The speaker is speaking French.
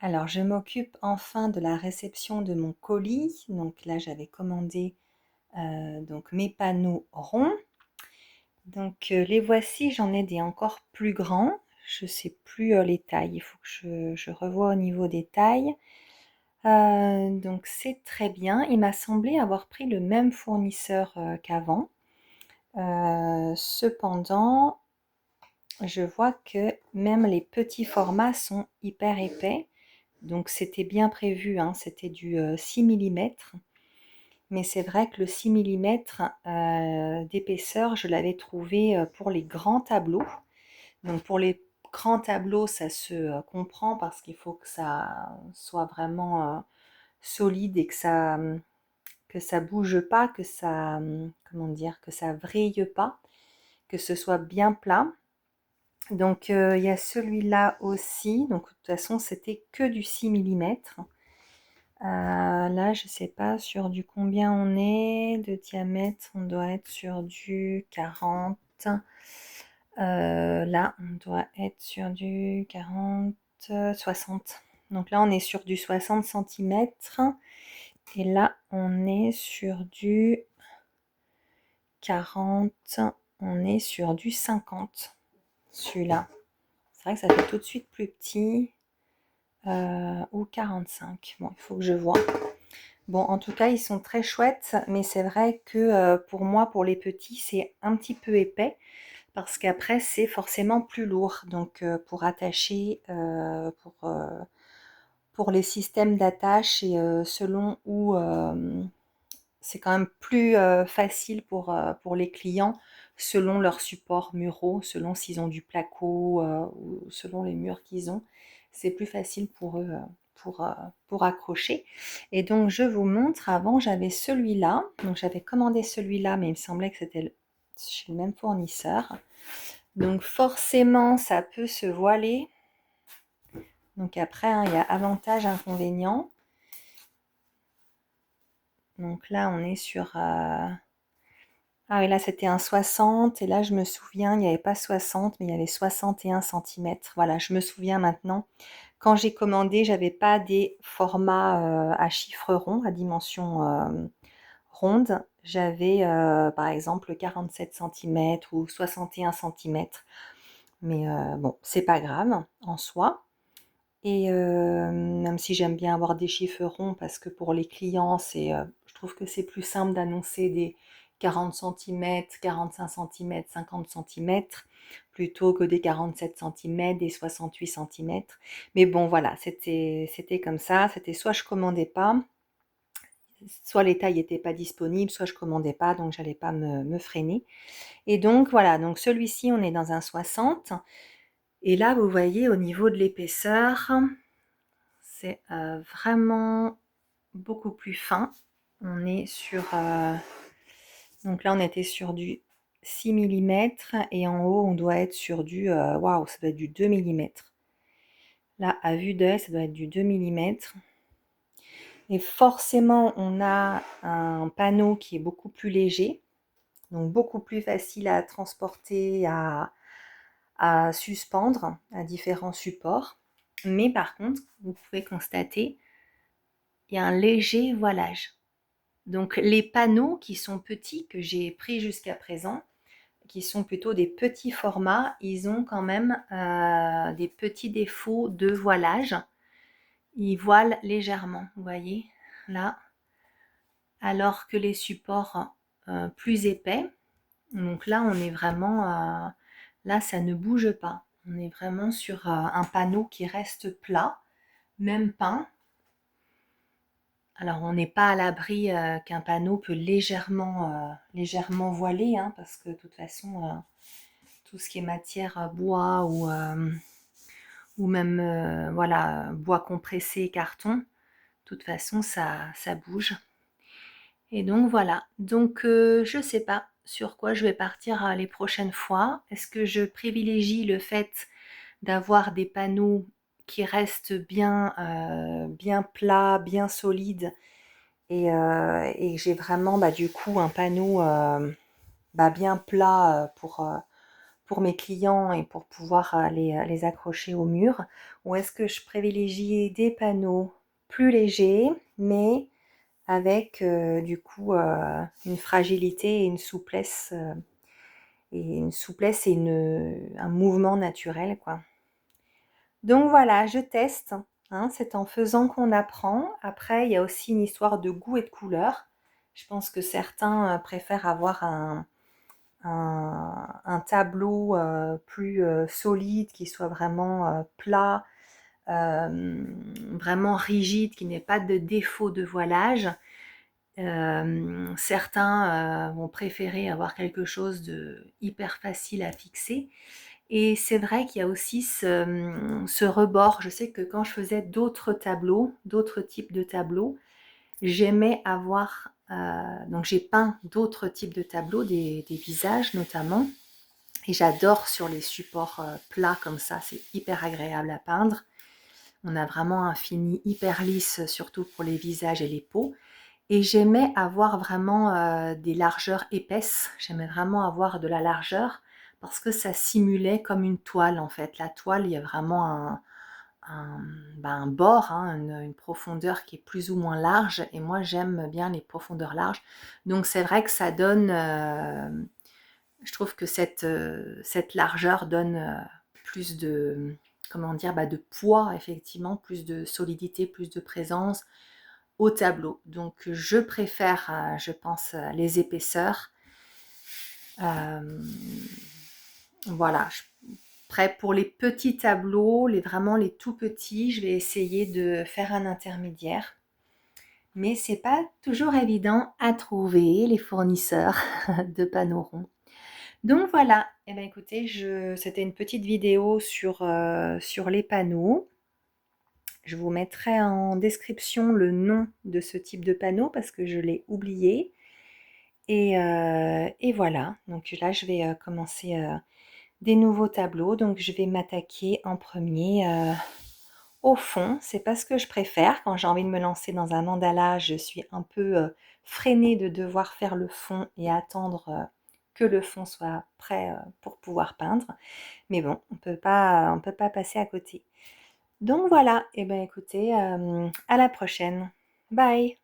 Alors, je m'occupe enfin de la réception de mon colis. Donc là, j'avais commandé donc mes panneaux ronds. Donc les voici, j'en ai des encore plus grands. Je sais plus les tailles. Il faut que je revoie au niveau des tailles. Donc c'est très bien. Il m'a semblé avoir pris le même fournisseur qu'avant. Cependant, je vois que même les petits formats sont hyper épais. Donc c'était bien prévu, hein, c'était du 6 mm. Mais c'est vrai que le 6 mm d'épaisseur, je l'avais trouvé pour les grands tableaux. Donc pour les grands tableaux, ça se comprend parce qu'il faut que ça soit vraiment solide et que ça bouge pas, que ça, comment dire, que ça vrille pas, que ce soit bien plat. Donc il y a celui-là aussi. Donc de toute façon, c'était que du 6 mm. Là, je sais pas sur du combien on est de diamètre. On doit être sur du 40. Là, on doit être sur du 40, 60. Donc là, on est sur du 60 centimètres. Et là, on est sur du 40. On est sur du 50. Celui-là. C'est vrai que ça fait tout de suite plus petit. Ou 45. Bon, il faut que je vois. Bon, en tout cas, ils sont très chouettes, mais c'est vrai que pour moi, pour les petits, c'est un petit peu épais parce qu'après, c'est forcément plus lourd. Donc, pour attacher, pour les systèmes d'attache et selon où c'est quand même plus facile pour les clients selon leurs supports muraux, selon s'ils ont du placo ou selon les murs qu'ils ont. C'est plus facile pour eux pour accrocher. Et donc je vous montre, avant j'avais celui-là, donc j'avais commandé celui-là, mais il me semblait que c'était chez le même fournisseur. Donc forcément ça peut se voiler. Donc après, hein, il y a avantage, inconvénient. Donc là on est sur... Ah oui, là c'était un 60 et là je me souviens, il n'y avait pas 60 mais il y avait 61 centimètres. Voilà, je me souviens maintenant. Quand j'ai commandé, j'avais pas des formats à chiffres ronds, à dimension ronde. J'avais par exemple 47 centimètres ou 61 centimètres. Mais bon, c'est pas grave en soi. Et même si j'aime bien avoir des chiffres ronds parce que pour les clients, je trouve que c'est plus simple d'annoncer des 40 centimètres, 45 centimètres, 50 centimètres plutôt que des 47 centimètres, des 68 centimètres. Mais bon, voilà, c'était comme ça. C'était soit je commandais pas, soit les tailles n'étaient pas disponibles, soit je commandais pas, donc j'allais pas me freiner. Et donc voilà, donc celui-ci, on est dans un 60. Et là, vous voyez, au niveau de l'épaisseur, c'est vraiment beaucoup plus fin. On est sur... donc là, on était sur du 6 mm et en haut, on doit être sur du... Waouh, ça doit être du 2 mm. Là, à vue d'œil, ça doit être du 2 mm. Et forcément, on a un panneau qui est beaucoup plus léger, donc beaucoup plus facile à transporter, à suspendre à différents supports. Mais par contre, vous pouvez constater, il y a un léger voilage. Donc les panneaux qui sont petits, que j'ai pris jusqu'à présent, qui sont plutôt des petits formats, ils ont quand même des petits défauts de voilage. Ils voilent légèrement, vous voyez, là. Alors que les supports plus épais, donc là on est vraiment, là ça ne bouge pas. On est vraiment sur un panneau qui reste plat, même peint. Alors, on n'est pas à l'abri qu'un panneau peut légèrement voiler, hein, parce que de toute façon, tout ce qui est matière bois ou même voilà, bois compressé, carton, de toute façon, ça bouge. Et donc voilà. Donc je ne sais pas sur quoi je vais partir les prochaines fois. Est-ce que je privilégie le fait d'avoir des panneaux qui restent bien plats, bien solides et j'ai vraiment du coup un panneau bien plat pour mes clients et pour pouvoir les accrocher au mur, ou est-ce que je privilégie des panneaux plus légers, mais avec du coup une fragilité et un mouvement naturel, quoi. Donc voilà, je teste, hein, c'est en faisant qu'on apprend. Après, il y a aussi une histoire de goût et de couleur. Je pense que certains préfèrent avoir un tableau plus solide, qui soit vraiment plat, vraiment rigide, qui n'ait pas de défaut de voilage. Certains vont préférer avoir quelque chose de hyper facile à fixer. Et c'est vrai qu'il y a aussi ce rebord. Je sais que quand je faisais d'autres tableaux, d'autres types de tableaux, j'aimais avoir... donc j'ai peint d'autres types de tableaux, des visages notamment. Et j'adore sur les supports plats comme ça, c'est hyper agréable à peindre. On a vraiment un fini hyper lisse, surtout pour les visages et les peaux. Et j'aimais avoir vraiment des largeurs épaisses. J'aimais vraiment avoir de la largeur parce que ça simulait comme une toile en fait. La toile, il y a vraiment un bord, hein, une profondeur qui est plus ou moins large. Et moi, j'aime bien les profondeurs larges. Donc c'est vrai que ça donne... je trouve que cette largeur donne plus de... Comment dire, de poids, effectivement, plus de solidité, plus de présence au tableau. Donc je préfère, je pense, les épaisseurs. Euh, voilà. Après, pour les petits tableaux, vraiment les tout petits, je vais essayer de faire un intermédiaire. Mais c'est pas toujours évident à trouver les fournisseurs de panneaux ronds. Donc voilà, et bien écoutez, c'était une petite vidéo sur les panneaux. Je vous mettrai en description le nom de ce type de panneau parce que je l'ai oublié. Et voilà, donc là je vais commencer des nouveaux tableaux. Donc je vais m'attaquer en premier au fond. C'est pas ce que je préfère. Quand j'ai envie de me lancer dans un mandala, je suis un peu freinée de devoir faire le fond et attendre que le fond soit prêt pour pouvoir peindre. Mais bon, on peut pas passer à côté. Donc voilà, et ben écoutez, à la prochaine. Bye!